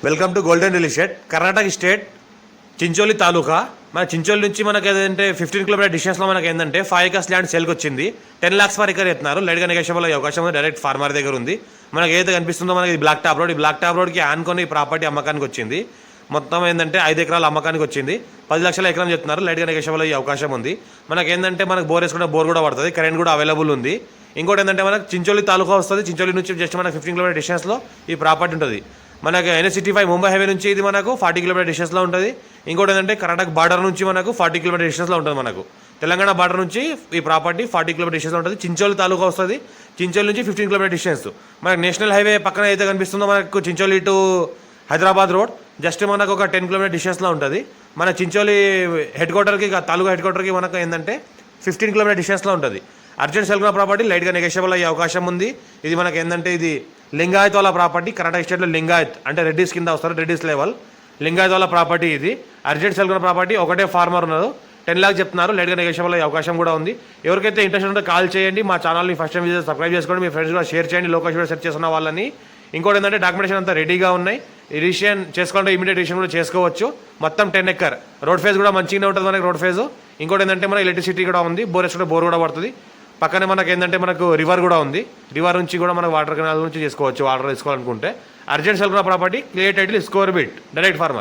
Welcome to golden real estate. Karnataka state Chincholi taluka. మన చించోలి నుంచి మనకి ఏదంటే 15 కిలోమీటర్ డిస్టెన్స్లో మనకి ఏంటంటే 5 acres ల్యాండ్ సేల్కి వచ్చింది. 10 lakhs పర్ ఎకర్ ఎత్తున్నారు. లైట్గా నెగోషియబుల్ అయ్యే అవకాశం ఉంది. డైరెక్ట్ ఫార్మర్ దగ్గర ఉంది. మనకి ఏదైతే కనిపిస్తుందో మనకి బ్లాక్ టాప్ రోడ్. ఈ బ్లాక్ టాప్ రోడ్కి ఆనుకొని ప్రాపర్టీ అమ్మకానికి వచ్చింది. మొత్తం ఏంటంటే 5 ఎకరాల అమ్మకానికి వచ్చింది. 10 లక్షల ఎకరం చెప్తున్నారు. లైట్గా నెగోషియబుల్ అయ్యే అవకాశం ఉంది. మనకి ఏంటంటే మనకు బోర్ వేసుకుంటే బోర్ కూడా పడుతుంది. కరెంట్ కూడా అవైలబుల్ ఉంది. ఇంకోటి ఏంటంటే మనకు చించోలి తాలూకా వస్తుంది. చించోలి నుంచి జస్ట్ మనకు 15 కిలోమీటర్ డిస్టెన్స్లో ఈ ప్రాపర్టీ ఉంటుంది. మనకు NH65 ముంబై హైవే నుంచి ఇది మనకు 40 కిలోమీటర్ డిస్టెన్స్లో ఉంటుంది. ఇంకోటి ఏంటంటే కర్ణాటక బార్డర్ నుంచి మనకు 40 కిలోమీటర్ డిస్టెన్స్లో ఉంటుంది. మనకు తెలంగాణ బార్డర్ నుంచి ఈ ప్రాపర్టీ 40 కిలోమీటర్ డిస్టెన్స్లో ఉంటుంది. చించోలి తాలూకా వస్తుంది. చించోలి నుంచి 15 కిలోమీటర్ డిస్టెన్స్. మనకు నేషనల్ హైవే పక్కన అయితే కనిపిస్తుందో మనకు Chincholi to Hyderabad road just మనకు ఒక 10 కిలోమీటర్ డిస్టెన్స్లో ఉంటుంది. మన చించోలి హెడ్ క్వార్టర్కి తాలూకా హెడ్ క్వార్టర్కి మనకు ఏంటంటే 15 కిలోమీటర్ డిస్టెన్స్లో ఉంటుంది. అర్జెంట్ సెల్ ఉన్న ప్రాపర్టీ లైట్గా నెగోషియబుల్ అయ్యే అవకాశం ఉంది. ఇది మనకి ఏంటంటే ఇది లింగాయత్ వాళ్ళ ప్రాపర్టీ. కర్ణాటక స్టేట్లో లింగాయత్ అంటే రెడ్డిస్ కింద వస్తారు. రెడ్డిస్ లెవెల్ లింగాయత్ వాళ్ళ ప్రాపర్టీ ఇది. అర్జెంట్ సెల్ ఉన్న ప్రాపర్టీ. ఒకటే ఫార్మర్ ఉన్నారు. 10 lakhs చెప్తున్నారు. లైట్గా నెగోషియబుల్ అయ్యే అవకాశం కూడా ఉంది. ఎవరికైతే ఇంట్రెస్ట్ ఉంటే కాల్ చేయండి. మా ఛానల్ని ఫస్ట్ టైం విజిట్ సబ్స్క్రైబ్ చేసుకోండి. మీ ఫ్రెండ్స్ కూడా షేర్ చేయండి. లోకేష్ కూడా సెర్చ్ చేస్తున్న వాళ్ళని. ఇంకోటి ఏంటంటే డాక్యుమెంటేషన్ అంతా రెడీగా ఉన్నాయి. రిజిస్ట్రేషన్ చేసుకోవాలంటే ఇమీడియట్ రిజిస్ట్రేషన్ కూడా చేసుకోవచ్చు. మొత్తం 10 acre రోడ్ ఫేజ్ కూడా మంచిగానే ఉంటుంది మనకి రోడ్ ఫేజ్. ఇంకోటి ఏంటంటే మన ఎలక్ట్రిసిటీ కూడా ఉంది. బోర్ వేసుకుంటే బోర్ కూడా పడుతుంది. పక్కనే మనకు ఏంటంటే మనకు రివర్ కూడా ఉంది. రివర్ నుంచి కూడా మనకు వాటర్ కెనాల్ నుంచి చేసుకోవచ్చు. వాటర్ తీసుకోవాలనుకుంటే urgent sale property clear title score bit direct farmer.